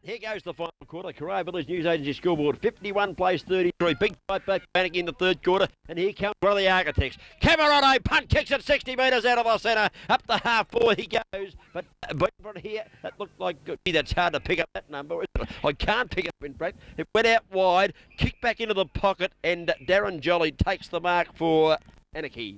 Here goes the final quarter. Corio Village News Agency scoreboard 51 plays 33. Big fight back Anakie in the third quarter. And here comes one of the architects. Camerado punt kicks it 60 metres out of the centre. Up the half forward he goes. But from here, that looked like good. Gee, that's hard to pick up that number. I can't pick it up in fact. It went out wide, kicked back into the pocket, and Darren Jolly takes the mark for Anakie.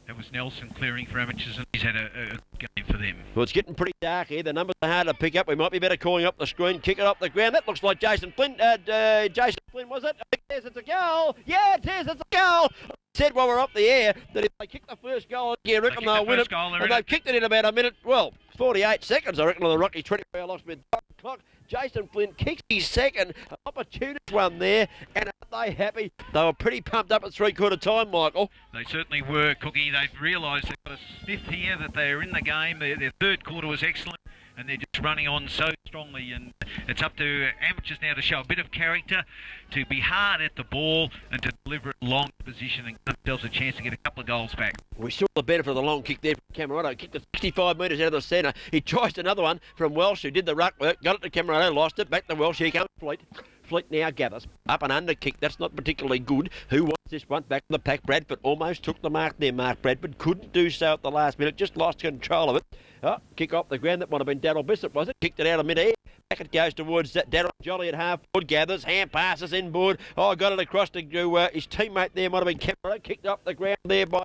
That was Nelson clearing for amateurs, and he's had a game for them. Well, it's getting pretty dark here. The numbers are hard to pick up. We might be better calling up the screen, kick it up the ground. That looks like Jason Flynn. Jason Flynn, was it? Yes, it's a goal. Yeah, it is. It's a goal. I said while we're up the air that if they kick the first goal, I reckon they'll win it. And they've kicked it in about a minute. Well, 48 seconds, I reckon, on the Rocky 24 hours with clock. Jason Flynn kicks his second. An opportunist one there. And aren't they happy? They were pretty pumped up at three-quarter time, Michael. They certainly were, Cookie. They've realised they've got a sniff here, that they're in the game. Their third quarter was excellent, and they're just running on so strongly. And it's up to amateurs now to show a bit of character, to be hard at the ball, and to deliver it long position and give themselves a chance to get a couple of goals back. We saw the benefit of the long kick there from Camerado. Kicked it 65 metres out of the centre. He tries another one from Welsh, who did the ruck work. Got it to Camerado, lost it. Back to Welsh. Here comes Fleet. Fleet now gathers. Up and under kick. That's not particularly good. Who wants this one? Back to the pack. Bradford almost took the mark there. Mark Bradford couldn't do so at the last minute. Just lost control of it. Oh, kick off the ground. That might have been Daryl Bissett, was it? Kicked it out of mid-air. Back it goes towards Darren Jolly at half forward. Gathers. Hand passes inboard. Oh, got it across to his teammate there. Might have been Cameron. Kicked up the ground there by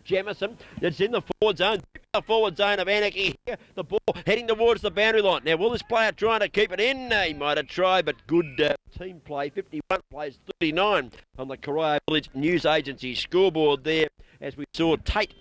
Jamison. It's in the forward zone. The forward zone of Anakie here. The ball heading towards the boundary line. Now, will this player trying to keep it in? He might have tried, but good team play. 51 plays 39 on the Corio Village News Agency scoreboard there, as we saw Tate,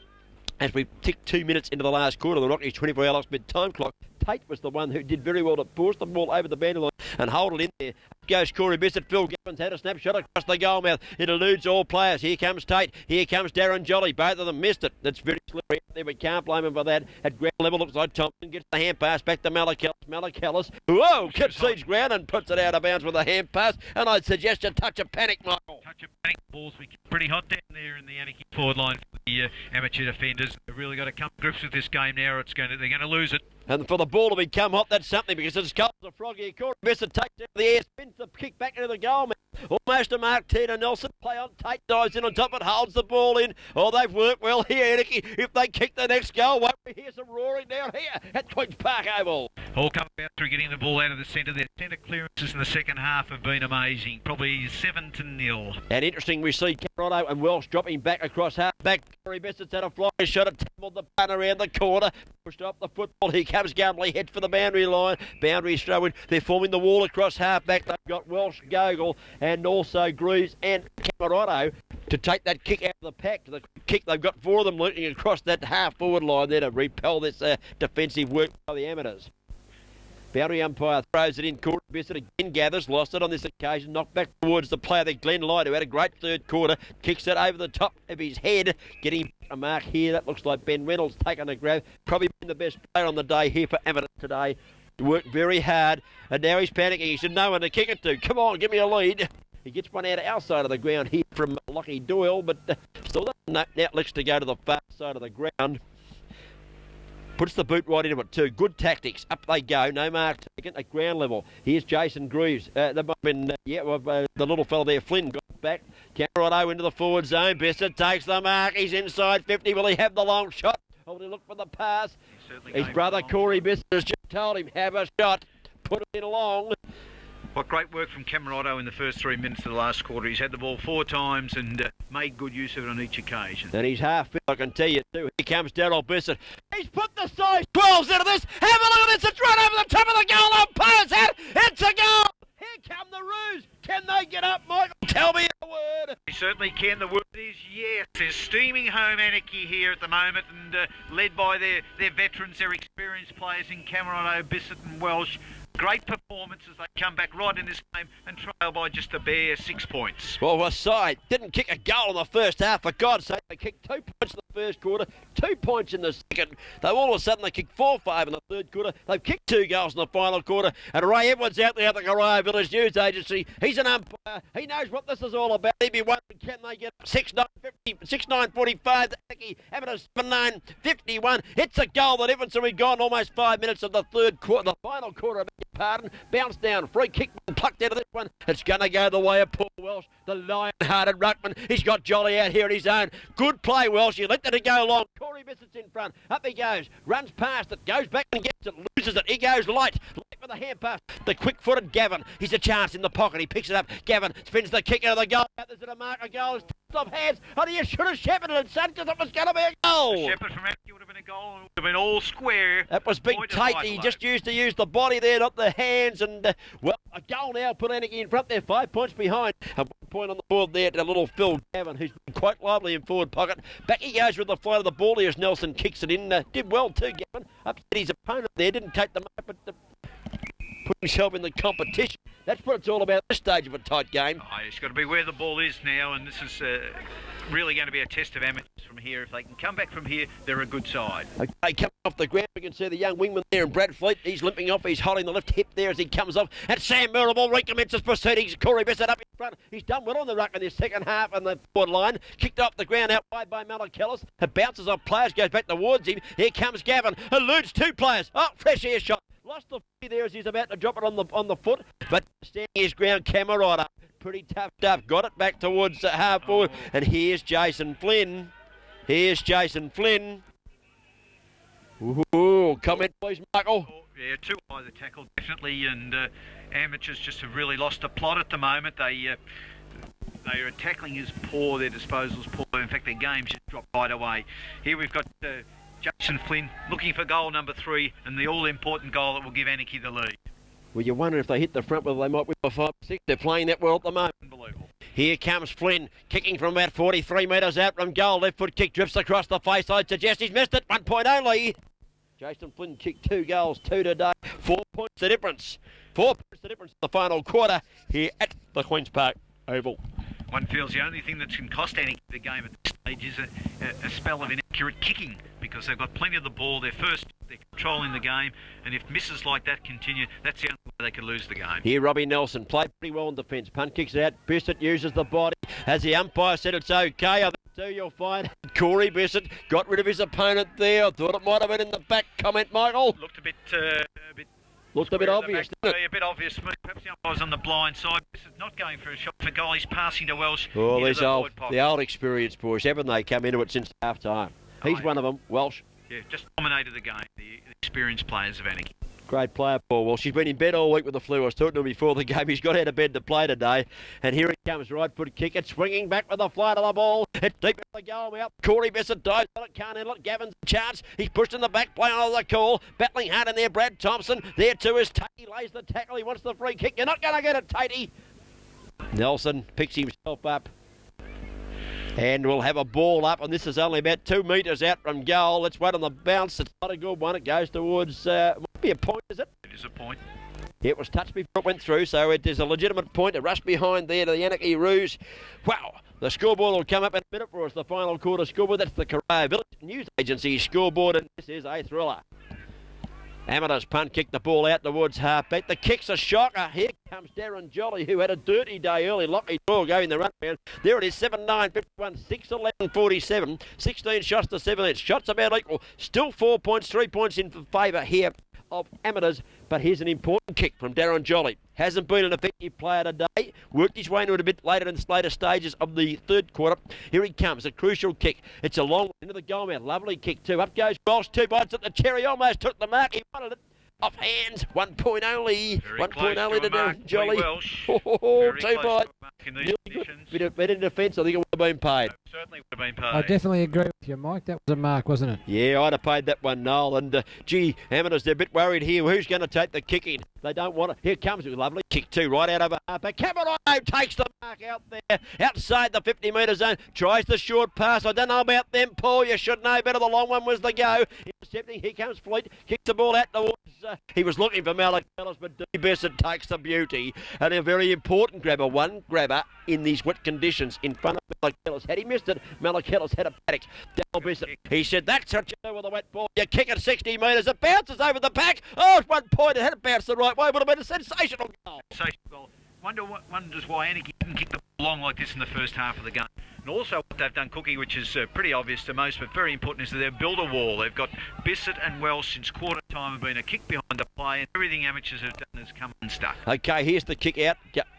as we ticked 2 minutes into the last quarter, the Rockies 24 hours mid-time clock. Tate was the one who did very well to force the ball over the boundary line and hold it in there. Up goes Corey Bissett. Phil Gavin's had a snapshot across the goal mouth. It eludes all players. Here comes Tate. Here comes Darren Jolly. Both of them missed it. That's very slippery up there. We can't blame him for that. At ground level, looks like Thompson gets the hand pass back to Malachellis. Malachellis, whoa, concedes ground and puts it out of bounds with a hand pass. And I'd suggest a touch of panic, Michael. Touch of panic. Balls be pretty hot down there in the Anakie forward line for the amateur defenders. They've really got to come to grips with this game now. They're going to lose it. And for the ball to become hot, that's something, because it's cold as a frog here. Corey Bissett takes it to the air, spins the kick back into the goal, man. Almost a mark. Tina Nelson play on. Tate dives in on top, it holds the ball in. Oh, they've worked well here, Anakie. If they kick the next goal, won't we hear some roaring down here at Queen's Park Oval? All come about through getting the ball out of the centre. Their centre clearances in the second half have been amazing. Probably 7-0. And interesting, we see Camerado and Welsh dropping back across half back. Corey Bissett's had a fly shot, it tumbled the punt around the corner, pushed off the football. Here comes Gumley, heads for the boundary line. Boundary throwing. They're forming the wall across half back. They've got Welsh, Gogol, and also Greaves and Camerado to take that kick out of the pack. The kick, they've got four of them looking across that half forward line there to repel this defensive work by the amateurs. Boundary umpire throws it in. Corey Bissett again gathers, lost it on this occasion, knocked back towards the player there, Glenn Light, who had a great third quarter, kicks it over the top of his head, getting a mark here. That looks like Ben Reynolds taking a grab. Probably been the best player on the day here for amateurs today. Worked very hard, and now he's panicking. He said no one to kick it to. Come on, give me a lead. He gets one out of our side of the ground here from Lockie Doyle, but still doesn't now looks to go to the far side of the ground. Puts the boot right into it too. Good tactics. Up they go. No mark taken at ground level. Here's Jason Greaves. That might have been, the little fella there, Flynn, got back. Camerado into the forward zone. Bissett takes the mark. He's inside 50. Will he have the long shot? Or will he look for the pass? His brother Corey Bissett has just told him, have a shot. Put it in long. What great work from Camerado in the first 3 minutes of the last quarter. He's had the ball 4 times and made good use of it on each occasion. And he's half fit, I can tell you too. Here comes Daryl Bissett. He's put the size 12s into this. Have a look at this. It's right over the top of the goal. Umpire's hat. It's a goal. Here come the Roos. Can they get up, Michael? Tell me a word. They certainly can. The word is yes. They're steaming home Anarchy here at the moment, and led by their veterans, their experienced players in Camerado, Bissett and Welsh. Great performance as they come back right in this game and trail by just a bare 6 points. Well, Wasai didn't kick a goal in the first half. For God's sake, they kicked 2 points in the first quarter, 2 points in the second. They all of a sudden they kicked 4-5 in the third quarter. They've kicked 2 goals in the final quarter. And Ray Edwards out there at the Corio Village News Agency. He's an umpire. He knows what this is all about. He'd be wondering, can they get 6-9? 6:9:45. Anakie Amateurs 7:9:51. It's a goal. The difference, and we've gone almost 5 minutes of the third quarter, the final quarter. I beg your pardon. Bounce down, free kick, plucked out of this one. It's going to go the way of Paul Welsh, the lion-hearted ruckman. He's got Jolly out here at his own. Good play, Welsh. You let it go long. Corey Bissett's in front. Up he goes. Runs past it. Goes back and gets it. Loses it. He goes light. Light with a hand pass. The quick-footed Gavin. He's a chance in the pocket. He picks it up. Gavin spins the kick out of the goal. There's a mark. A goal is off hands. Oh, you should have shepherded it, son, because it was going to be a goal. The shepherd from Anakie would have been a goal. It would have been all square. That was big Tate. He just used the body there, not the hands. And, well, a goal now put Anakie in front there. 5 points behind. And 1 point on the board there to little Phil Gavin, who's been quite lively in forward pocket. Back he goes with the flight of the ball here as Nelson kicks it in. Did well too, Gavin. Upset his opponent there. Didn't take the mark, but put himself in the competition. That's what it's all about at this stage of a tight game. Oh, it's got to be where the ball is now, and this is really going to be a test of amateurs from here. If they can come back from here, they're a good side. Okay, coming off the ground, we can see the young wingman there in Brad Fleet. He's limping off. He's holding the left hip there as he comes off. And Sam Mirabal recommences proceedings. Corey Bissett up in front. He's done well on the ruck in this second half on the forward line. Kicked off the ground out wide by Malachellis. It bounces off players, goes back towards him. Here comes Gavin. Eludes 2 players. Oh, fresh air shot. Lost the footy there as he's about to drop it on the foot, but standing his ground, Camerata. Pretty tough stuff. Got it back towards half forward, and here's Jason Flynn. Here's Jason Flynn. Ooh, comment please, Michael. Oh, yeah, too high the tackle, definitely, and amateurs just have really lost the plot at the moment. Their tackling is poor, their disposal's poor. In fact, their game's just dropped right away. Here we've got Jason Flynn looking for goal number 3 and the all-important goal that will give Anakie the lead. Well, you wonder if they hit the front, whether they might win by 5-6. They're playing that well at the moment. Unbelievable. Here comes Flynn, kicking from about 43 metres out from goal. Left foot kick drifts across the face. I'd suggest he's missed it. 1 point only. Jason Flynn kicked 2 goals, 2 today. 4 points the difference. 4 points the difference in the final quarter here at the Queen's Park Oval. One feels the only thing that can cost Anakie the game at this stage is a spell of inaccurate kicking, because they've got plenty of the ball. They're controlling the game, and if misses like that continue, that's the only way they could lose the game. Here, Robbie Nelson played pretty well in defence. Punt kicks it out. Bissett uses the body. As the umpire said it's okay, I think so, you'll find Corey Bissett got rid of his opponent there. I thought it might have been in the back. Comment, Michael? Looked a bit obvious, didn't it? A bit obvious to me. Perhaps the umpire's on the blind side. This is not going for a shot for goal. He's passing to Welsh. Oh, the old experienced boys. Haven't they come into it since half time? He's one of them, Welsh. Yeah, just dominated the game, the experienced players of Anakie. Great player, Paul Welsh. He's been in bed all week with the flu. I was talking to him before the game. He's got out of bed to play today. And here he comes, right foot kick. It's swinging back with the flight of the ball. It's deep in the goal out. Corey Bissett dives on it. Can't handle it. Gavin's a chance. He's pushed in the back, playing on the call. Battling hard in there, Brad Thompson. There too is Tatey. Lays the tackle. He wants the free kick. You're not going to get it, Tatey. Nelson picks himself up. And we'll have a ball up, and this is only about 2 metres out from goal. Let's wait on the bounce. It's not a good one. It goes towards, might be a point, is it? It is a point. It was touched before it went through, so it is a legitimate point. A rush behind there to the Anarchy Rouge. Wow, the scoreboard will come up in a minute for us. The final quarter scoreboard. That's the Corea Village News Agency scoreboard, and this is a thriller. Amateurs punt kick the ball out towards halfback. The kick's a shocker. Here comes Darren Jolly, who had a dirty day early. Lockie Doyle going the run round. There it is, 7-9, 51, 6-11, 47. 16 shots to 7. Shots about equal. Still 4 points, 3 points in favour here of Amateurs. But here's an important kick from Darren Jolly. Hasn't been an effective player today. Worked his way into it a bit later in the later stages of the third quarter. Here he comes, a crucial kick. It's a long into the goal mouth. Lovely kick too. Up goes Welsh. 2 bites at the cherry. Almost took the mark. He wanted it. Off hands. 1 point only. Very 1 point only to Darren Jolly. Welsh. 2 bites. In these conditions. Bit in defence. I think it would have been paid. Certainly would have been paid. I definitely agree with you, Mike. That was a mark, wasn't it? Yeah, I'd have paid that one, Noel. And, Amateurs, they're a bit worried here. Who's going to take the kick in? They don't want it. Here comes a lovely kick too, right out of a halfback. Cameron takes the mark out there, outside the 50-metre zone. Tries the short pass. I don't know about them, Paul. You should know better. The long one was the go. Intercepting. Here comes Fleet. Kicks the ball out towards... he was looking for Malachellis, but D. Bissett takes the beauty. And a very important grabber. One grabber in these wet conditions in front of Malachellis. Had he missed it, Malachellis had a paddock. Dale Bissett, he said, that's what you do with a wet ball. You kick it 60 metres. It bounces over the pack. Oh, it's 1 point. It had it bounced the right way. Would have been a sensational goal. Sensational goal. Wonders why Anakie didn't kick the along like this in the first half of the game. And also what they've done, Cookie, which is pretty obvious to most, but very important, is that they've built a wall. They've got Bissett and Welsh since quarter time have been a kick behind the play, and everything amateurs have done has come unstuck. Okay, here's the kick out.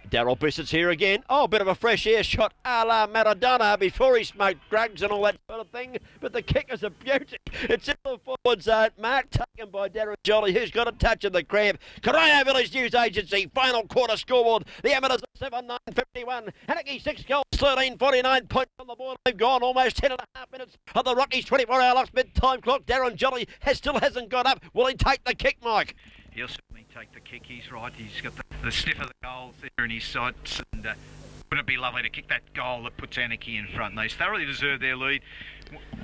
Daryl Bissett's here again. Oh, a bit of a fresh air shot a la Maradona before he smoked drugs and all that sort of thing. But the kick is a beauty. It's in the forward zone. Mark taken by Darren Jolly, who's got a touch of the cramp. Corio Village News Agency, final quarter scoreboard. The Amateurs are 7-9-51. Anakie 6 goals, 13-49 points on the board. They've gone almost 10.5 minutes on the Rockies 24-hour locksmith time clock. Darren Jolly still hasn't got up. Will he take the kick, Mike? He'll certainly take the kick. He's right. He's got the sniff of the goals there in his sights. And wouldn't it be lovely to kick that goal that puts Anakie in front? They thoroughly deserve their lead.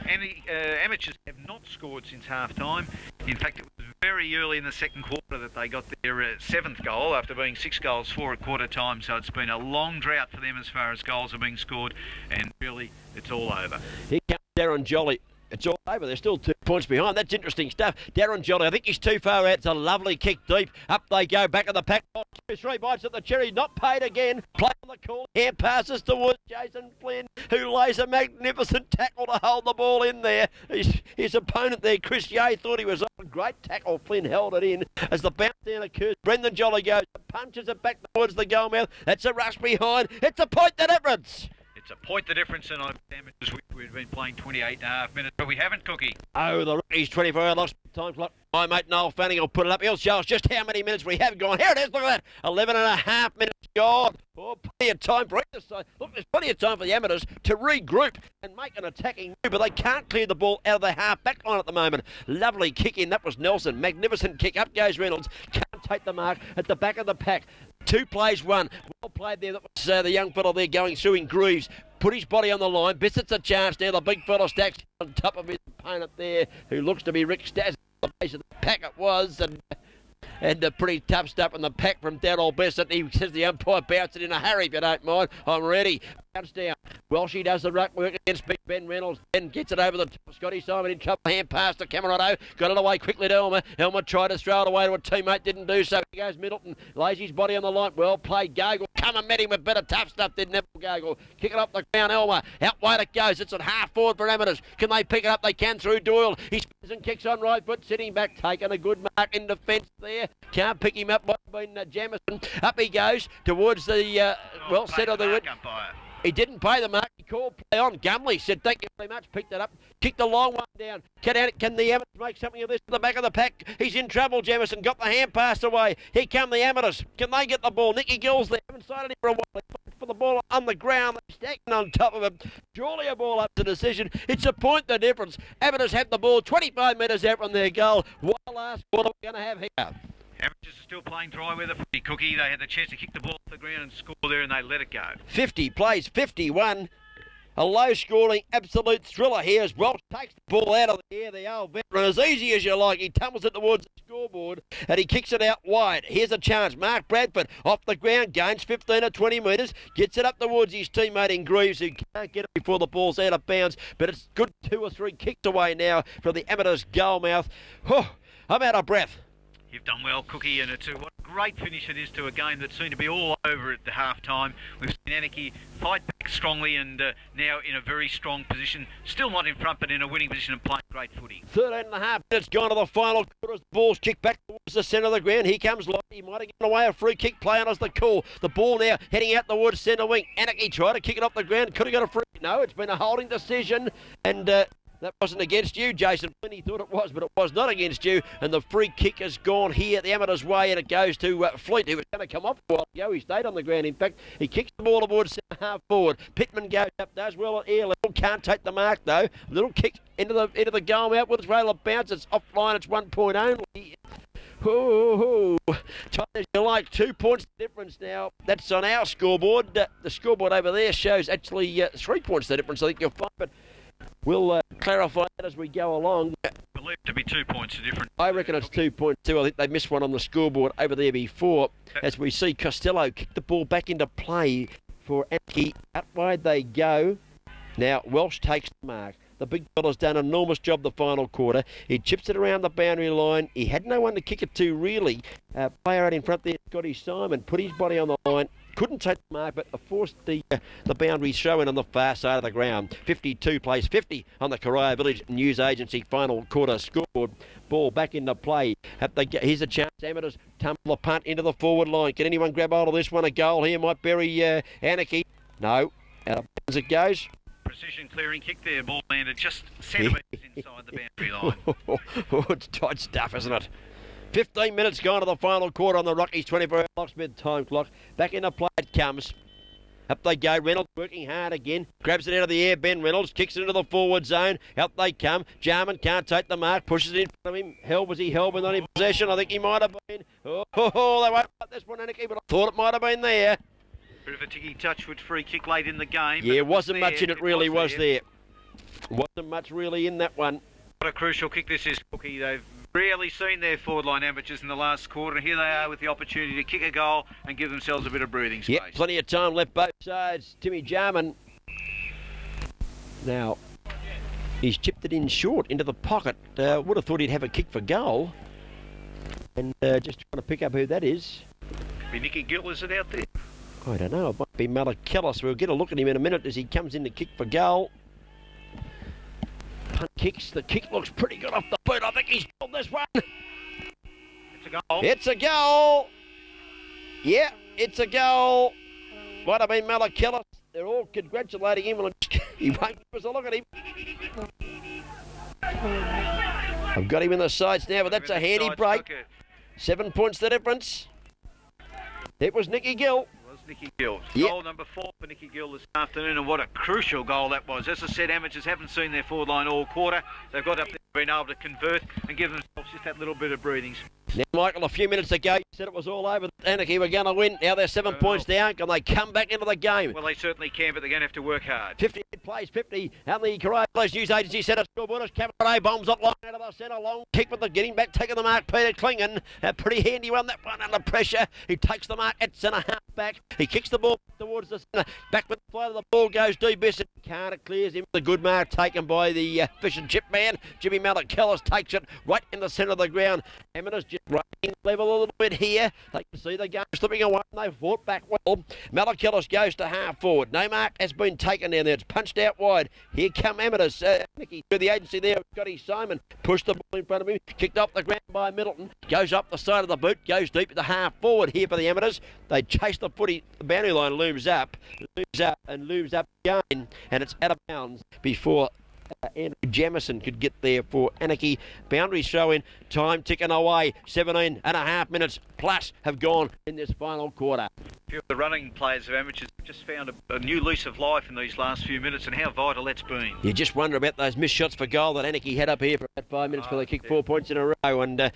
Amateurs have not scored since half-time. In fact, it was very early in the second quarter that they got their 7th goal after being 6 goals for at quarter time. So it's been a long drought for them as far as goals are being scored. And really, it's all over. Here comes Darren Jolly. It's all over. They're still 2 points behind. That's interesting stuff. Darren Jolly, I think he's too far out. It's a lovely kick deep. Up they go, back of the pack. 2, 3 bites at the cherry. Not paid again. Play on the call. Hand passes towards Jason Flynn, who lays a magnificent tackle to hold the ball in there. His opponent there, Chris Yeh, thought he was on. A great tackle. Flynn held it in. As the bounce down occurs, Brendan Jolly goes, punches it back towards the goal mouth. That's a rush behind. It's a point the difference. It's a point the difference, and I'm amateurs. We've been playing 28.5 minutes, but we haven't, Cookie. Oh, the Rockies 24-hour lost time clock. My mate Noel Fanning will put it up. He'll show us just how many minutes we have gone. Here it is, look at that. 11.5 minutes gone. Oh, plenty of time for either side. Look, there's plenty of time for the Amateurs to regroup and make an attacking move, but they can't clear the ball out of the half-back line at the moment. Lovely kick in. That was Nelson. Magnificent kick. Up goes Reynolds. Can't take the mark at the back of the pack. 2 plays 1. Well played there. That was the young fellow there going through in Greaves. Put his body on the line. Bissett's a chance now. The big fella stacks on top of his opponent there, who looks to be Rick Stas. The base of the pack it was, and the pretty tough stuff in the pack from Daryl Bissett. He says the umpire bounced it in a hurry, if you don't mind. I'm ready. Bounce down. Welshie does the ruck work against Big Ben Reynolds. Ben gets it over the top. Scotty Simon in trouble. Hand pass to Camerado. Got it away quickly to Elmer. Elmer tried to throw it away to a teammate. Didn't do so. He goes Middleton. Lays his body on the line. Well played. Gogel. Come and met him with better tough stuff, did Neville Gogel. Kick it up the ground. Elmer. Out wide it goes. It's at half forward for Amateurs. Can they pick it up? They can through Doyle. He spins and kicks on right foot. Sitting back. Taking a good mark in defence there. Can't pick him up. Might have been Jamison. Up he goes towards the well set of the red. He didn't pay the mark. He called play on. Gumley said, thank you very much. Picked it up. Kicked the long one down. Can the Amateurs make something of this to the back of the pack? He's in trouble, Jamison. Got the hand passed away. Here come the Amateurs. Can they get the ball? Nicky Gill's there. Haven't sighted him for a while. They for the ball on the ground. They're stacking on top of him. Surely a ball up to decision. It's a point the difference. Amateurs have the ball 25 metres out from their goal. What last quarter are we going to have here? Amateurs are still playing dry weather for Cookie. They had the chance to kick the ball off the ground and score there, and they let it go. 50 plays 51. A low-scoring, absolute thriller here as Welsh takes the ball out of the air. The old veteran, as easy as you like. He tumbles it towards the scoreboard and he kicks it out wide. Here's a chance. Mark Bradford off the ground, gains 15 or 20 metres, gets it up towards his teammate in Greaves, who can't get it before the ball's out of bounds. But it's good 2 or 3 kicks away now from the Amateurs' goal mouth. Oh, I'm out of breath. You've done well, Cookie, and it's what a great finish it is to a game that seemed to be all over at the half-time. We've seen Anakie fight back strongly and now in a very strong position. Still not in front, but in a winning position and playing great footy. 13.5 minutes gone to the final quarter. The ball's kicked back towards the centre of the ground. Here comes Lottie. He might have given away a free kick. Play on as the call. The ball now heading out towards centre wing. Anakie tried to kick it off the ground. Could have got a free. No, it's been a holding decision, and that wasn't against you, Jason. He thought it was, but it was not against you. And the free kick has gone here the Amateurs' way, and it goes to Fleet, who was going to come off a while ago. He stayed on the ground. In fact, he kicks the ball towards centre half forward. Pittman goes up, does well at air level. Can't take the mark, though. Little kick into the goal out with its rail of bounce. It's offline. It's 1 point only. Tight as you like, 2 points difference now. That's on our scoreboard. The scoreboard over there shows actually 3 points the difference, I think you'll find. But we'll clarify that as we go along. I believe it to be 2 points different. I reckon it's 2 points too. I think they missed one on the scoreboard over there before. As we see Costello kick the ball back into play for Anakie. Out wide they go. Now Welsh takes the mark. The big fella's done an enormous job the final quarter. He chips it around the boundary line. He had no one to kick it to, really. Player out in front there, Scotty Simon, put his body on the line. Couldn't take the mark, but forced the boundary throw in on the far side of the ground. 52 plays 50 on the Corio Village News Agency final quarter scored. Ball back into play. Here's a chance. Amateurs tumble the punt into the forward line. Can anyone grab hold of this one? A goal here might bury Anakie. No. Out of bounds it goes. Precision clearing kick there. Ball landed just centimetres inside the boundary line. It's tight stuff, isn't it? 15 minutes gone to the final quarter on the Rockies 24-hour locksmith time clock. Back into play it comes. Up they go. Reynolds working hard again. Grabs it out of the air. Ben Reynolds kicks it into the forward zone. Out they come. Jarman can't take the mark. Pushes it in front of him. Was he Helbin on in possession? I think he might have been. They won't let this one, Anakie, but I thought it might have been there. Bit of a ticky touchwood free kick late in the game. Yeah, wasn't much in it, really was there. Wasn't much really in that one. What a crucial kick this is, Cookie. They've rarely seen their forward line amateurs in the last quarter. Here they are with the opportunity to kick a goal and give themselves a bit of breathing space. Yep, plenty of time left both sides. Timmy Jarman. Now, he's chipped it in short into the pocket. Would have thought he'd have a kick for goal. And just trying to pick up who that is. Be Nicky Gill, is it out there? I don't know. It might be Malakellis. We'll get a look at him in a minute as he comes in to kick for goal. Punt kicks. The kick looks pretty good off the boot. I think he's pulled this one. It's a goal. It's a goal. Yeah, it's a goal. Might have been Malakellis. They're all congratulating him. He won't give us a look at him. I've got him in the sides now, but that's a handy break. 7 points the difference. It was Nicky Gill. Nicky Gill. Yep. Goal number 4 for Nicky Gill this afternoon, and what a crucial goal that was. As I said, amateurs haven't seen their forward line all quarter. They've got up there, been able to convert and give themselves just that little bit of breathing. Now, Michael, a few minutes ago, you said it was all over. Anarchy were going to win. Now they're 7 points down. Can they come back into the game? Well, they certainly can, but they're going to have to work hard. 58 plays 50. And the Corio Village News Agency said it's scoreboard. Cabaret bombs up line out of the centre. Long kick with the getting back, taking the mark. Peter Klingon. A pretty handy one, that one under pressure. He takes the mark at centre half back. He kicks the ball towards the centre. Back with the flow of the ball goes D. Bissett. Carter clears him. The good mark taken by the fish and chip man. Jimmy Malakellis takes it right in the centre of the ground. Amateurs just running level a little bit here. They can see the game slipping away. They fought back well. Malakellis goes to half forward. No mark has been taken down there. It's punched out wide. Here come Amateurs. Nicky through the agency there. Scotty Simon pushed the ball in front of him. Kicked off the ground by Middleton. Goes up the side of the boot. Goes deep at the half forward here for the Amateurs. They chase the footy. The boundary line looms up again. And it's out of bounds before Andrew Jamison could get there for Anakie. Boundary throw in, time ticking away. 17 and a half minutes plus have gone in this final quarter. A few of the running players of amateurs have just found a new lease of life in these last few minutes, and how vital that's been. You just wonder about those missed shots for goal that Anakie had up here for about 5 minutes before they kicked 4 points in a row, and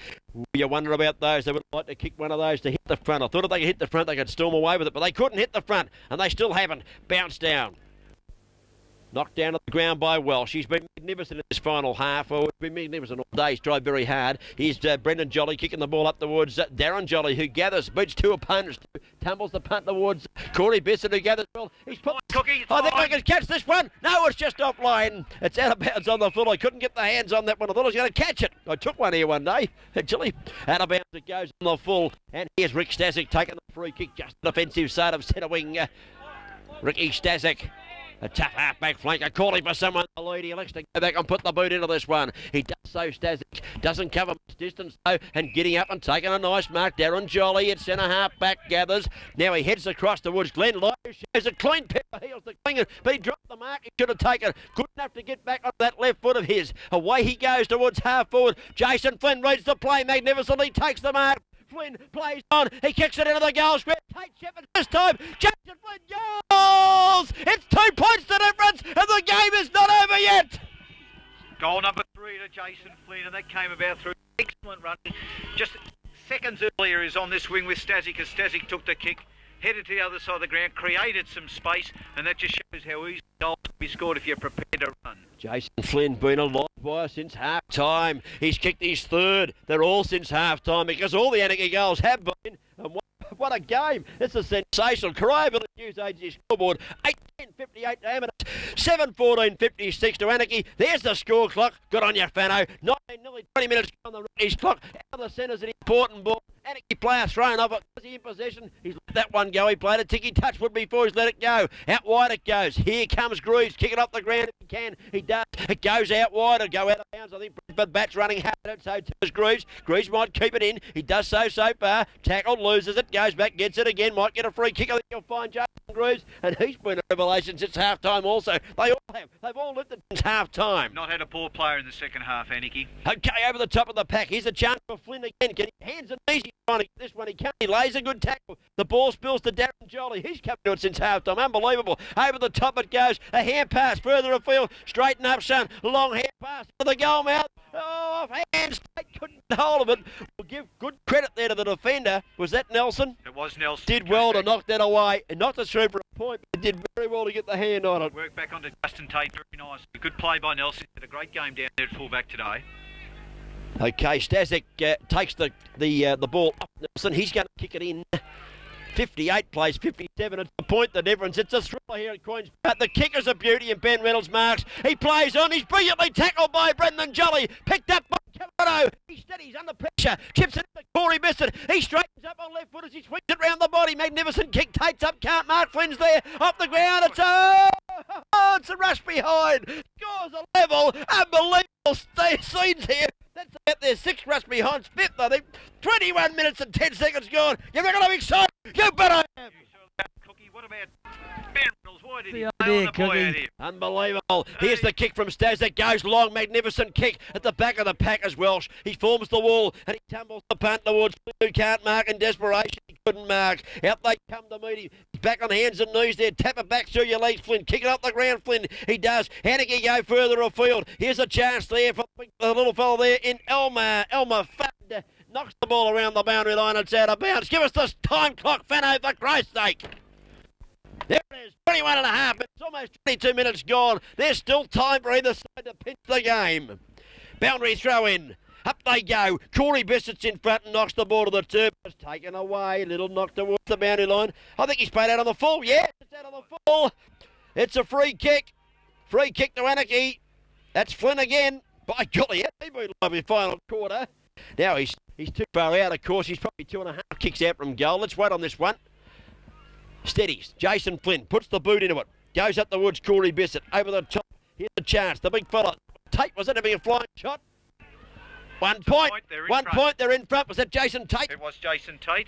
you wonder about those. They would like to kick one of those to hit the front. I thought if they could hit the front they could storm away with it, but they couldn't hit the front, and they still haven't. Bounced down. Knocked down to the ground by Welsh. He's been magnificent in this final half. Oh, it's been magnificent all day. He's tried very hard. Here's Brendan Jolly kicking the ball up towards Darren Jolly, who gathers, beats two opponents, tumbles the punt towards Corey Bissett, who gathers well. He's put. Cookie, I think I can catch this one. No, it's just offline. It's out of bounds on the full. I couldn't get the hands on that one. I thought I was going to catch it. I took one here one day. Actually, out of bounds it goes on the full. And here's Rick Stasic taking the free kick, just the defensive side of centre wing. Ricky Stasic. A tough half-back flanker calling for someone. The lead. He elects to go back and put the boot into this one. He does so. Stasic doesn't cover much distance though, and getting up and taking a nice mark. Darren Jolly at centre half-back gathers. Now he heads across towards Glenn Lyon. Shows a clean pair of heels to Klingon, but he dropped the mark. He should have taken. Good enough to get back on that left foot of his. Away he goes towards half forward. Jason Flynn reads the play magnificently. Takes the mark. Flynn plays on. He kicks it into the goal square. Tate Shepherd this time. Jason Flynn goals! It's 2 points the difference, and the game is not over yet. Goal number 3 to Jason Flynn, and that came about through excellent running. Just seconds earlier is on this wing with Stasic, as Stasic took the kick, headed to the other side of the ground, created some space, and that just shows how easy goals can be scored if you're prepared to run. Jason Flynn been a live wire since half-time. He's kicked his third. They're all since half-time because all the Anakie goals have been. And what a game. It's a sensational. Corio Village News Agency scoreboard, 18:50. 58 to Amethyst. 7:14.56 to Anarchy. There's the score clock. Good on you, Fano. 19, nearly 20 minutes on the rookies clock. Out of the centre's an important ball. Anarchy player thrown up it. Was he in possession? He's let that one go. He played a ticky touch would before he's let it go. Out wide it goes. Here comes Greaves. Kick it off the ground if he can. He does. It goes out wide. It'll go out of bounds. I think Bradford Bat's running hard at it. So does Greaves. Greaves might keep it in. He does so far. Tackled, loses it. Goes back, gets it again. Might get a free kick. I think you'll find Jason Greaves. And he's been a revelation since half time also. They all have. They've all lived it since half time. Not had a poor player in the second half, Anakie. Okay, over the top of the pack. Here's a chance for Flynn again. Can he hands and knees? He's trying to get this one. He can't. He lays a good tackle. The ball spills to Darren Jolly. He's come to it since half time. Unbelievable. Over the top it goes. A hand pass further afield. Straighten up, son. Long hand pass to the goal mouth. Oh, off hands. Couldn't get hold of it. We'll give good credit there to the defender. Was that Nelson? It was Nelson. Did well to knock that away. And knocked it through for a point, but did very well to get the hand on it. Work back onto Justin Tate. Very nice. A good play by Nelson. Had a great game down there at fullback today. Okay, Stasic takes the ball up Nelson. He's going to kick it in. 58 plays 57. It's the point, the difference. It's a thriller here at Queen's Park. The kicker's a beauty and Ben Reynolds marks. He plays on. He's brilliantly tackled by Brendan Jolly. Picked up by Cameron. He steadies under pressure. Chips it into Corey Bissett. He straightens up on left foot as he swings it round the body. Magnificent kick. Tate's up. Can't mark. Flynn's there. Off the ground. It's it's a rush behind. Scores a level. Unbelievable scenes here. That's about their sixth rush behind. Fifth, I think. 21 minutes and 10 seconds gone. You're not going to be excited. You better have. Cookie, what about Ben Reynolds? Why did he The play on idea, the boy Cookie. Oh, out here? Unbelievable. Here's the kick from Stas that goes long. Magnificent kick at the back of the pack as Welsh. He forms the wall and he tumbles the punt towards Flynn, who can't mark in desperation. He couldn't mark. Out they come to meet him. He's back on hands and knees there. Tap it back through your legs, Flynn. Kick it up the ground, Flynn. He does. Anakie go further afield. Here's a chance there for the little fella there in Elmer Fudd. Knocks the ball around the boundary line. It's out of bounds. Give us this time clock, Fano, for Christ's sake. There it is, 21 and a half. It's almost 22 minutes gone. There's still time for either side to pinch the game. Boundary throw in. Up they go. Corey Bissett's in front and knocks the ball to the turf. It's taken away. Little knock towards the boundary line. I think he's played out on the full. Yes, it's out on the full. It's a free kick. Free kick to Anakie. That's Flynn again. By golly, he moved live in final quarter. Now he's too far out, of course. He's probably 2.5 kicks out from goal. Let's wait on this one. Steadies. Jason Flynn puts the boot into it. Goes up the woods. Corey Bissett over the top. Here's the chance. The big fella. Tate, was it having a flying shot? 1 point. One point. They're in front. Was that Jason Tate? It was Jason Tate.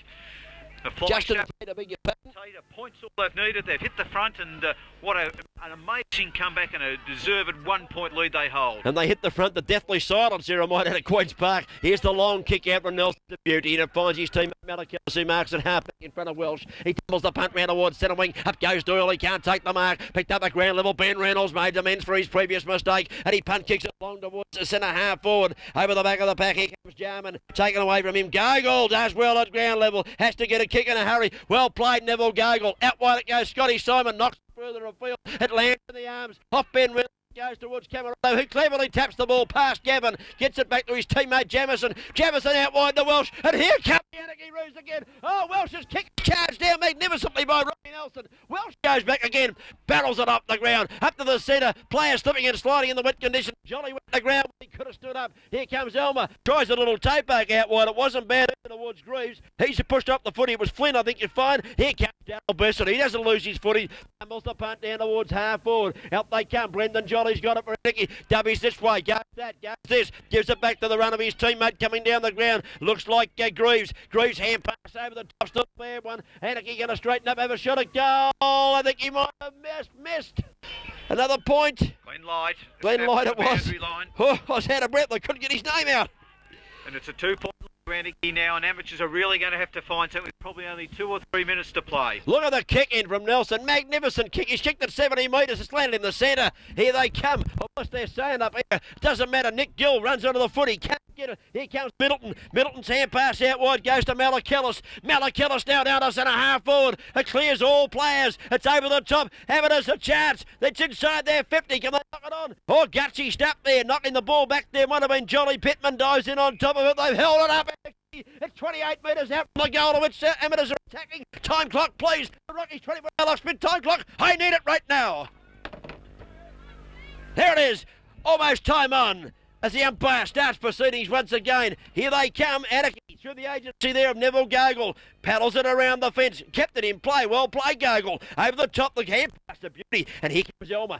A flying Justin shot. Tate, I beg your pardon. Tate, a point's all they've needed. They've hit the front and what an amazing comeback and a deserved 1 point lead they hold. And they hit the front, the deathly silence here, I might add, at Queen's Park. Here's the long kick out from Nelson to Beauty, and it finds his teammate Malachi, who marks it half back in front of Welsh. He tumbles the punt round towards centre wing. Up goes Doyle, he can't take the mark. Picked up at ground level. Ben Reynolds made amends for his previous mistake, and he punt kicks it long towards the centre half forward. Over the back of the pack, here comes Jarman. Taken away from him. Gogol does well at ground level. Has to get a kick in a hurry. Well played, Neville Gogol. Out wide it goes. Scotty Simon knocks further afield. It lands in the arms. Off Ben Reynolds. Goes towards Cameron, who cleverly taps the ball past Gavin. Gets it back to his teammate Jamison. Jamison out wide to Welsh. And here comes Anakie Roos again. Oh, Welsh's kick charged down magnificently by Robbie Nelson. Welsh goes back again. Barrels it up the ground. Up to the centre. Player slipping and sliding in the wet condition. Jolly went to the ground. He could have stood up. Here comes Elmer. Tries a little tape back out wide. It wasn't bad towards Greaves. He's pushed up the footy. It was Flynn, I think you're fine. Here comes Darryl Bissett. He doesn't lose his footy. Tumbles the punt down towards half forward. Out they come. Brendan Jolly's got it for Anakie. Dubbies this way. Goes that. Goes this. Gives it back to the run of his teammate coming down the ground. Looks like Greaves. Greaves hand pass over the top. Still a fair one. Anakie going to straighten up. Have a shot at goal. I think he might have missed. Another point. Glenn Light. Glenn Light it was. Line. Oh, I was out of breath. I couldn't get his name out. And it's a 2 point Anakie now, and amateurs are really going to have to find something with probably only 2 or 3 minutes to play. Look at the kick in from Nelson. Magnificent kick. He's kicked at 70 metres. It's landed in the centre. Here they come. What's they're saying up here? Doesn't matter. Nick Gill runs onto the foot. He can't get it. Here comes Middleton. Middleton's hand pass out wide goes to Malachillis. Malachillis now down to centre half forward. It clears all players. It's over the top. Have it as a chance. It's inside their 50. Can they knock it on? Oh, Gutsy stuck there. Knocking the ball back there. Might have been Jolly Pittman. Dives in on top of it. They've held it up. It's 28 metres out from the goal to which amateurs are attacking. Time clock, please. The Rockies 24 hour spin time clock. I need it right now. There it is. Almost time on. As the umpire starts proceedings once again. Here they come. Anakie through the agency there of Neville Gogol. Paddles it around the fence. Kept it in play. Well played, Gogol. Over the top, the hand pass to Beauty. And here comes Elmer.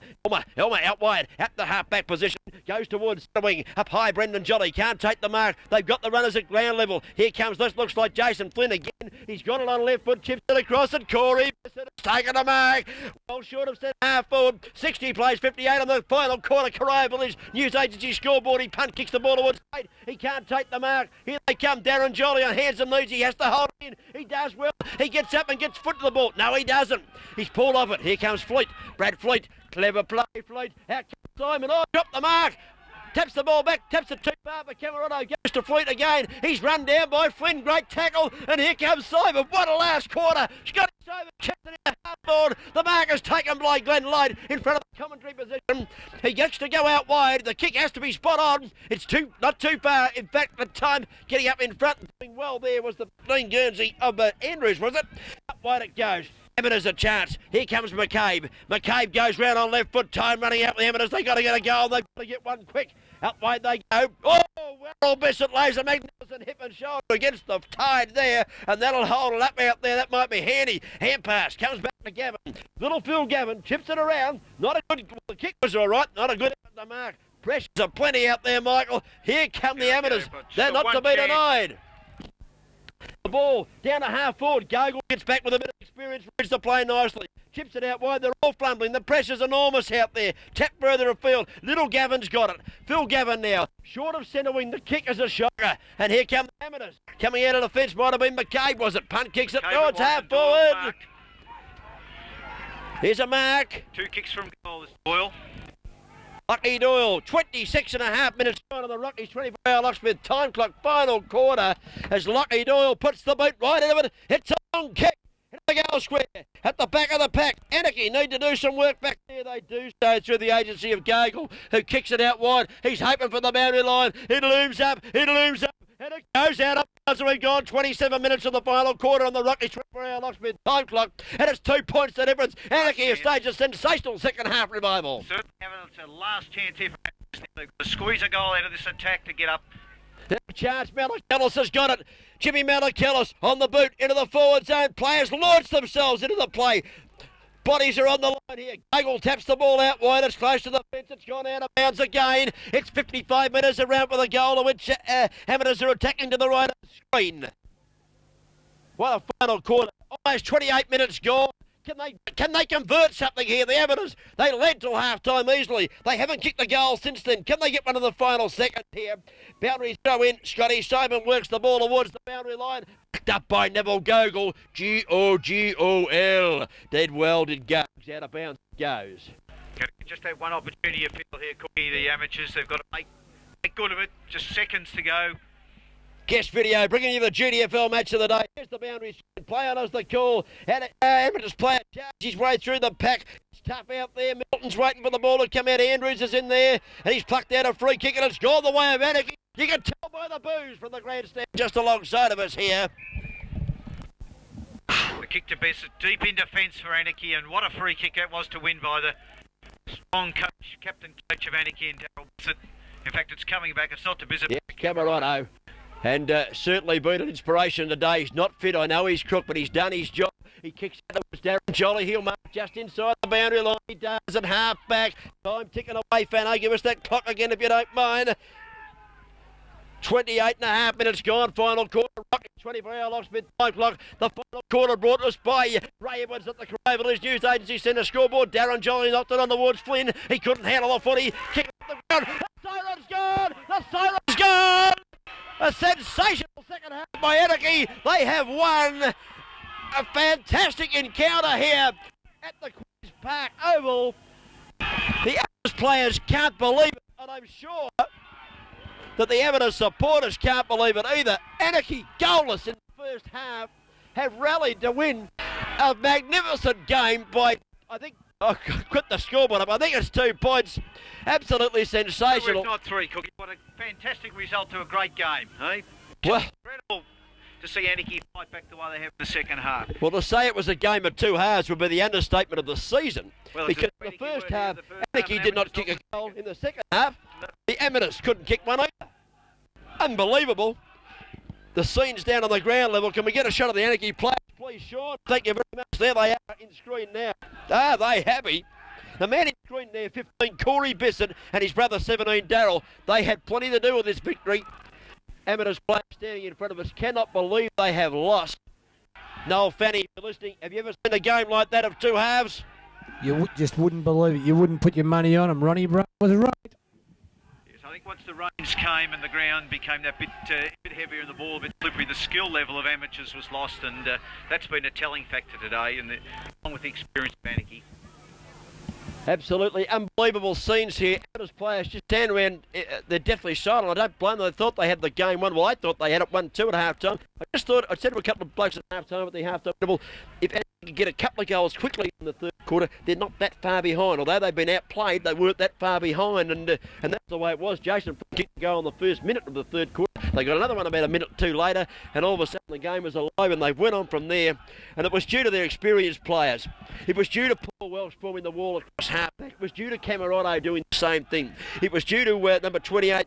Elmer out wide. At the half-back position. Goes towards the wing. Up high, Brendan Jolly. Can't take the mark. They've got the runners at ground level. Here comes this. Looks like Jason Flynn again. He's got it on left foot. Chips it across it. Corey has taken the mark. Well short of set half forward. 60 plays 58 on the final quarter. Corio Village News Agency scoreboard. He punt kicks the ball towards eight. He can't take the mark. Here they come. Darren Jolly on hands and knees. He has to hold it in. He does well. He gets up and gets foot to the ball. No, he doesn't. He's pulled off it. Here comes Fleet. Brad Fleet. Clever play, Fleet. Out comes Simon. Oh, dropped the mark. Taps the ball back, taps it too far for Cameron. Goes to Fleet again. He's run down by Flynn. Great tackle. And here comes Simon. What a last quarter. Scotty Simon chips it in the half board. The mark is taken by Glenn Light in front of the commentary position. He gets to go out wide. The kick has to be spot on. It's not too far. In fact, the time getting up in front and doing well there was the Dean Guernsey of Andrews, was it? Up wide it goes. Amateurs a chance. Here comes McCabe. McCabe goes round on left foot. Time running out with the Amateurs. They got to get a goal. They've got to get one quick. Up wide they go. Oh, Errol Bissett lays a magnificent hip and shoulder against the tide there, and that'll hold it up out there. That might be handy. Hand pass comes back to Gavin. Little Phil Gavin chips it around. Not a good. The kick was all right. Not a good at the mark. Pressures are plenty out there, Michael. Here come the Amateurs. They're not to be denied. The ball down to half forward. Gogol gets back with a bit of experience, reads the play nicely. Chips it out wide. They're all fumbling. The pressure's enormous out there. Tap further afield. Little Gavin's got it. Phil Gavin now. Short of centre wing. The kick is a shocker. And here come the Amateurs. Coming out of the fence might have been McCabe, was it? Punt kicks it. No, it's half forward. Here's a mark. 2 kicks from goal is Doyle. Lucky Doyle, 26.5 minutes gone on the Rockies 24-hour locksmith time clock, final quarter, as Lucky Doyle puts the boot right into it. It's a long kick into the goal square at the back of the pack. Anarchy need to do some work back there. They do so through the agency of Gogol, who kicks it out wide. He's hoping for the boundary line. It looms up, and it goes out. So we've gone 27 minutes of the final quarter on the Rockies 24-hour locksmith time clock, and it's 2 points the difference. Anarchy has staged a sensational second half revival. Certainly having a last chance here. They've got to squeeze a goal out of this attack to get up. Chance, Malachellis has got it. Jimmy Malachellis on the boot into the forward zone. Players launch themselves into the play. Bodies are on the line here. Gogol taps the ball out wide. It's close to the fence. It's gone out of bounds again. It's 55 metres around for the goal, of which Amateurs are attacking to the right of the screen. What a final quarter. Almost 28 minutes gone. Can they convert something here? The Amateurs, they led till half-time easily. They haven't kicked the goal since then. Can they get one in the final second here? Boundary throw in. Scotty Simon works the ball towards the boundary line. Picked up by Neville Gogol. Gogol. Dead well did Gogs. Out of bounds goes. Just that one opportunity you feel here, Cookie. The Amateurs, they've got to make good of it. Just seconds to go. Guest video bringing you the GDFL match of the day. Here's the boundary. Play on as the call. And Amateurs player charges his way through the pack. It's tough out there. Milton's waiting for the ball to come out. Andrews is in there. And he's plucked out a free kick and it's gone the way of Anakie. You can tell by the boos from the grandstand just alongside of us here. The kick to Bissett. Deep in defence for Anakie. And what a free kick that was to win by the strong coach, captain coach of Anakie and Darryl Bissett. In fact, it's coming back. It's not to Bissett. Yeah, Camerano. And certainly been an inspiration today. He's not fit, I know he's crook, but he's done his job. He kicks out towards Darren Jolly. He'll mark just inside the boundary line. He does at half back. Time ticking away, Fano. Give us that clock again if you don't mind. 28.5 minutes gone. Final quarter. Rocky 24-hour locksmith time clock. The final quarter brought us by Ray Edwards at the Corio Village News Agency Centre scoreboard. Darren Jolly knocked it on towards Flynn. He couldn't handle the footy. Kick it up the ground. The siren's gone. The siren's gone. A sensational second half by Anarchy. They have won a fantastic encounter here at the Queen's Park Oval. The Amateurs players can't believe it, and I'm sure that the Amateurs supporters can't believe it either. Anarchy, goalless in the first half, have rallied to win a magnificent game by, I think, I quit the scoreboard up. I think it's 2 points. Absolutely sensational. It's not 3, Cookie. What a fantastic result to a great game, eh? Well, Incredible to see Anakie fight back the way they have in the second half. Well, to say it was a game of two halves would be the understatement of the season. Well, because in the first half, Anakie did not kick a goal. In the second half, the Amateurs couldn't kick one either. Unbelievable. The scene's down on the ground level. Can we get a shot of the Anarchy players, please, Sean? Thank you very much. There they are in screen now. Are they happy? The man in screen there, 15, Corey Bissett, and his brother, 17, Darryl. They had plenty to do with this victory. Amateurs players standing in front of us cannot believe they have lost. Noel Fanny, if you're listening, have you ever seen a game like that of two halves? You just wouldn't believe it. You wouldn't put your money on him. Ronnie Brown was right. I think once the rains came and the ground became that bit heavier and the ball a bit slippery, the skill level of amateurs was lost, and that's been a telling factor today, and along with the experience of Anakie. Absolutely unbelievable scenes here. Amateurs players just stand around. They're definitely silent. I don't blame them. They thought they had the game won. Well, I thought they had it 1-2 at half-time. I said to a couple of blokes at half-time at the half-time interval, if Anakie could get a couple of goals quickly in the third quarter, they're not that far behind. Although they've been outplayed, they weren't that far behind, and that's the way it was. Jason kicked a goal in the first minute of the third quarter. They got another one about a minute or two later, and all of a sudden the game was alive, and they went on from there. And it was due to their experienced players. It was due to Paul Welsh forming the wall across half-back. It was due to Camerotto doing the same thing. It was due to number 28,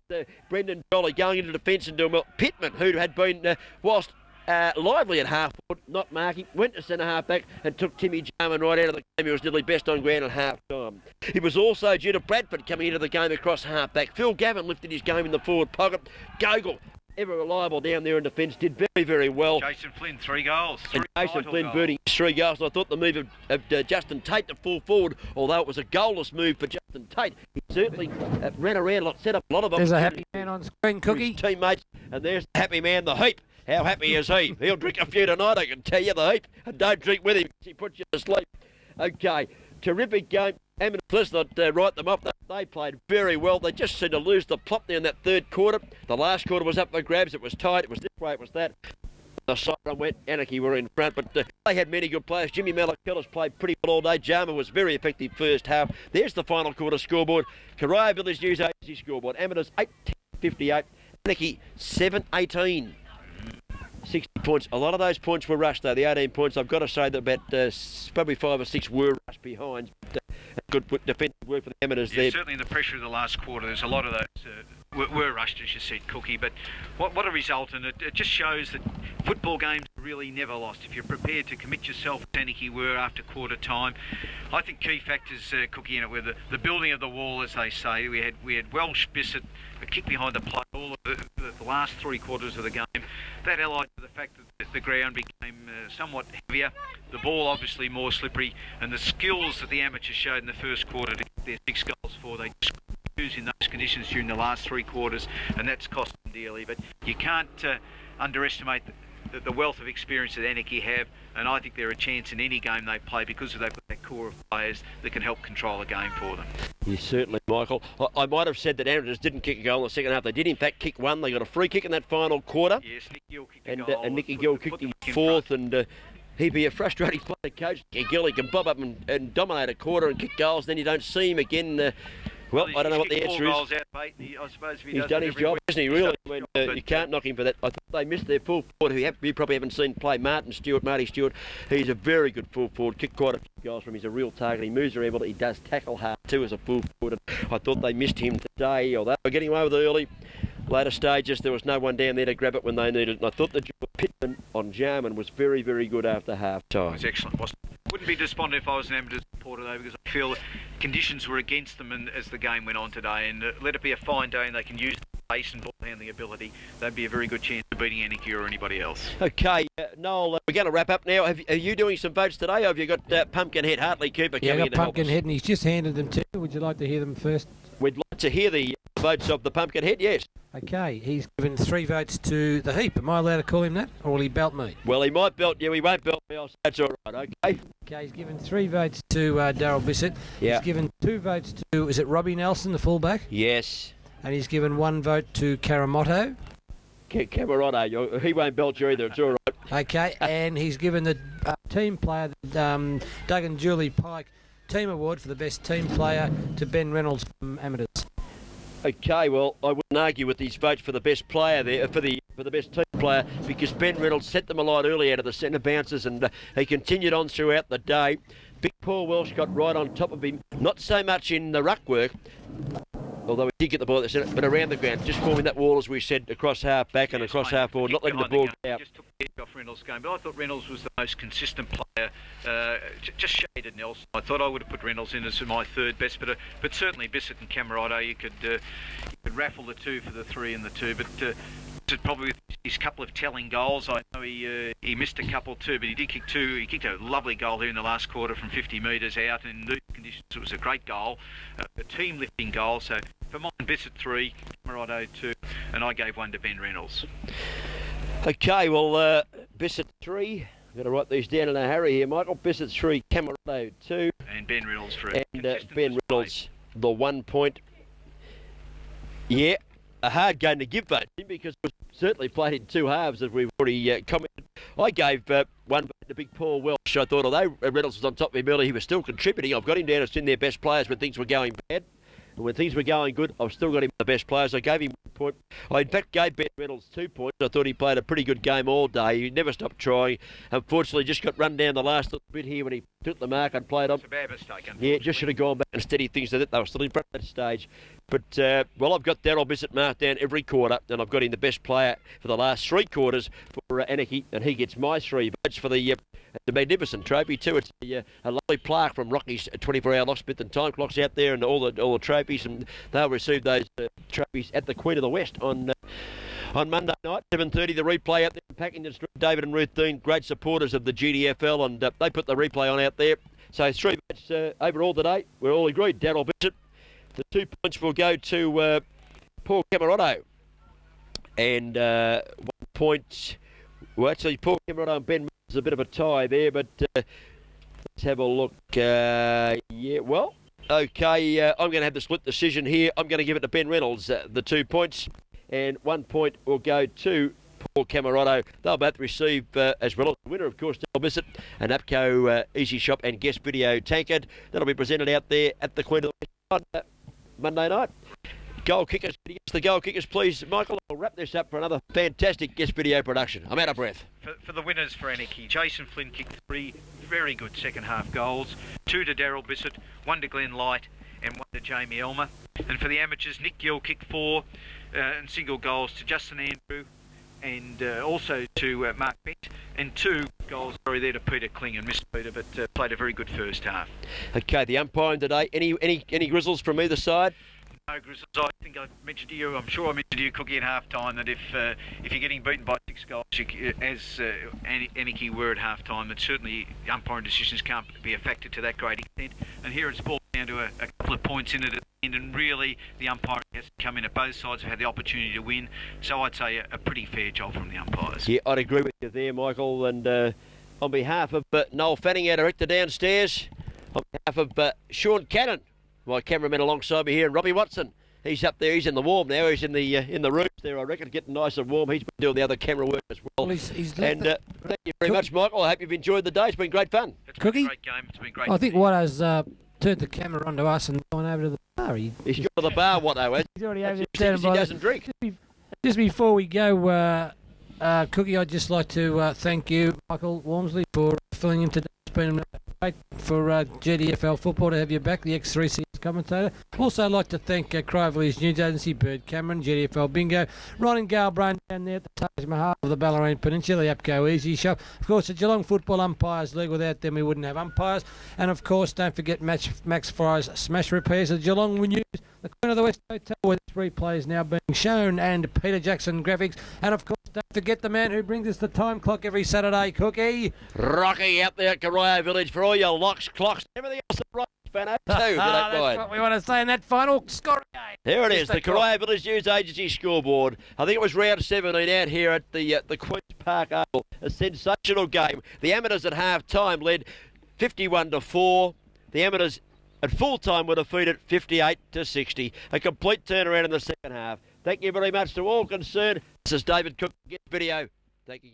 Brendan Jolly, going into defence and doing well. Pittman, who had been, whilst lively at half-forward, not marking, went to centre half-back and took Timmy Jarman right out of the game. He was nearly best on ground at half-time. It was also due to Bradford coming into the game across half-back. Phil Gavin lifted his game in the forward pocket. Gogol, ever reliable down there in defence, did very, very well. Jason Flynn, 3 goals. And Jason Flynn booting 3 goals. And I thought the move of Justin Tate to full forward, although it was a goalless move for Justin Tate, he certainly ran around, set up a lot of There's a happy man on screen, Cookie. Teammates, and there's the happy man, the Heap. How happy is he? He'll drink a few tonight, I can tell you, the Heap. And don't drink with him because he puts you to sleep. Okay, terrific game. Let's not write them off. They played very well. They just seemed to lose the plot there in that third quarter. The last quarter was up for grabs. It was tight. It was this way. It was that. The siren went. Anarchy were in front, but they had many good players. Jimmy Malakellis played pretty well all day. Jarman was very effective first half. There's the final quarter scoreboard. Karaya Village News Agency scoreboard. Amateurs 8-58. Anarchy 7-18. 60 points. A lot of those points were rushed, though. The 18 points, I've got to say that about probably 5 or 6 were rushed behind. Good defensive work for the Amateurs there. Certainly in the pressure of the last quarter, there's a lot of those were rushed, as you said, Cookie. But what a result, and it just shows that football games are really never lost. If you're prepared to commit yourself, as Anakie were after quarter time, I think key factors, Cookie, in it were the building of the wall, as they say. We had Welsh, Bissett, a kick behind the play, all of the last 3 quarters of the game. That allied to the fact that the ground became somewhat heavier, the ball obviously more slippery, and the skills that the amateurs showed in the first quarter to get their 6 goals for, they just used in those conditions during the last 3 quarters, and that's cost them dearly. But you can't underestimate the wealth of experience that Anakie have, and I think they're a chance in any game they play because they've got that core of players that can help control the game for them. Yes, certainly, Michael. I might have said that Amateurs didn't kick a goal in the second half. They did, in fact, kick one. They got a free kick in that final quarter. Yes, Nick Gill kicked a goal. And Nicky Gill kicked him fourth, and he'd be a frustrating player, coach. Nicky Gill, he can bob up and dominate a quarter and kick goals, then you don't see him again. Well, I don't know what the answer is. Out, mate. I suppose if he's done his job, hasn't he, really? You can't knock him for that. I thought they missed their full forward, who you probably haven't seen play, Marty Stewart. He's a very good full forward, kicked quite a few goals from him. He's a real target. He moves around, but he does tackle hard too as a full forward. I thought they missed him today, or they were getting away with it early. Later stages, there was no one down there to grab it when they needed it. And I thought the job of Pittman on Jarman was very, very good after half-time. It was excellent, wasn't it? Wouldn't be despondent if I was an Amateurs supporter, though, because I feel conditions were against them as the game went on today. And let it be a fine day and they can use the pace and ball handling ability, they'd be a very good chance of beating Anakie or anybody else. Okay, Noel, we're going to wrap up now. Are you doing some votes today, or have you got Pumpkinhead Hartley Cooper coming in to help us? Yeah, Pumpkinhead, and he's just handed them to you. Would you like to hear them first? We'd like to hear the votes of the Pumpkinhead, yes. Okay, he's given 3 votes to the Heap. Am I allowed to call him that, or will he belt me? Well, he might belt you, he won't belt me, so that's all right, okay? Okay, he's given 3 votes to Darryl Bissett. Yeah. He's given 2 votes to, is it Robbie Nelson, the fullback? Yes. And he's given 1 vote to Karamotto. Camerotto, he won't belt you either, it's all right. Okay, and he's given the team player, Doug and Julie Pike, team award for the best team player to Ben Reynolds from Amateurs. Okay, well, I wouldn't argue with these votes for the best player there, for the best team player, because Ben Reynolds set them alight early out of the centre bounces, and he continued on throughout the day. Big Paul Welsh got right on top of him, not so much in the ruck work, although he did get the ball at the centre, but around the ground, just forming that wall, as we said, across half back and across half forward, not letting the ball get out. Just took the edge off Reynolds' game, but I thought Reynolds was the most consistent player. Just shaded Nelson. I thought I would have put Reynolds in as my third best, but certainly Bissett and Camerado, you could raffle the two for the 3 and the 2, but probably with his couple of telling goals. I know he missed a couple too, but he did kick 2. He kicked a lovely goal here in the last quarter from 50 metres out. In these conditions, it was a great goal, a team lifting goal. So for mine, Bissett 3, Camerado 2, and I gave 1 to Ben Reynolds. Okay, well, Bissett 3. I'm going to write these down in a hurry here, Michael. Bissett 3, Camerado 2. And Ben Reynolds 3. And Ben Reynolds, the 1 point. Yeah, a hard game to give vote because it was certainly played in 2 halves, as we've already commented. I gave 1 vote to Big Paul Welsh. I thought, although Reynolds was on top of him early, he was still contributing. I've got him down as in their best players when things were going bad. And when things were going good, I've still got him the best players. I gave him 1 point. I, in fact, gave Ben Reynolds 2 points. I thought he played a pretty good game all day. He never stopped trying. Unfortunately, just got run down the last little bit here when he took the mark and played on. It's a bad mistake, yeah, just should have gone back and steadied things. They were still in front at that stage. But, well, I've got Daryl Bissett marked down every quarter, and I've got him the best player for the last 3 quarters for Anakie, and he gets my 3 votes for the magnificent trophy too. It's a lovely plaque from Rocky's 24-hour locksmith and time clocks out there, and all the trophies, and they'll receive those trophies at the Queen of the West on Monday night, 7:30. The replay out there in Packington Street. David and Ruth Dean, great supporters of the GDFL, and they put the replay on out there. So 3 votes overall today. We're all agreed. Daryl Bissett. The 2 points will go to Paul Camerado, and 1 point. Well, actually, Paul Camerado and Ben is a bit of a tie there, but let's have a look. Yeah, well, okay, I'm going to have the split decision here. I'm going to give it to Ben Reynolds, the 2 points, and 1 point will go to Paul Camerado. They'll both receive, as well as the winner, of course, Daryl Bissett, an APCO Easy Shop and guest video tankard. That'll be presented out there at the Queen of the West on Monday night. Goal kickers, the goal kickers, please, Michael. I'll wrap this up for another fantastic guest video production. I'm out of breath. For the winners for Anakie, Jason Flynn kicked 3 very good second half goals, 2 to Daryl Bissett, 1 to Glenn Light, and 1 to Jamie Elmer. And for the amateurs, Nick Gill kicked 4 and single goals to Justin Andrew, and also to Mark Bent, and 2 goals there to Peter Kling, and missed Peter, but played a very good first half. Okay, the umpiring today. Any grizzles from either side? No, Grizzlies. I think I mentioned to you, I'm sure I mentioned to you, Cookie, at half-time, that if you're getting beaten by 6 goals, as Anakie were at half-time, that certainly umpiring decisions can't be a factor to that great extent. And here it's brought down to a couple of points in it at the end, and really the umpiring has come in at both sides, have had the opportunity to win. So I'd say a pretty fair job from the umpires. Yeah, I'd agree with you there, Michael. And on behalf of Noel Fanning, our director downstairs, on behalf of Sean Cannon, my cameraman alongside me here, and Robbie Watson. He's up there. He's in the warm now. He's in the rooms there, I reckon, getting nice and warm. He's been doing the other camera work as well. He's and thank you very much, Michael. I hope you've enjoyed the day. It's been great fun. It's been a great game. It's been great. I think Watto's turned the camera onto us and gone over to the bar. He's gone to the bar, Watto, has He's already over there. there. He doesn't drink. Just before we go, Cookie, I'd just like to thank you, Michael Walmsley, for filling in today. It's been great for GDFL football to have you back, the X3CS commentator. Also like to thank Crively's news agency, Bird Cameron, GDFL Bingo, Ron and Galbrain down there at the Taj Mahal of the Ballerine Peninsula, the APCO Easy Shop. Of course, the Geelong Football Umpires League. Without them, we wouldn't have umpires. And of course, don't forget Max Fry's Smash Repairs at Geelong News, the Queen of the West Hotel, where this replay is now being shown, and Peter Jackson Graphics. And of course, don't forget the man who brings us the time clock every Saturday, Cookie. Rocky out there at Corio Village for all your locks, clocks, everything else that right, Spano, too. That's what we want to say in that final score game. There it is, the Corio Village News Agency scoreboard. I think it was round 17 out here at the Queen's Park Oval. A sensational game. The amateurs at half-time led 51-4. The amateurs at full-time were defeated 58-60. A complete turnaround in the second half. Thank you very much to all concerned. This is David Cook, Get Video. Thank you.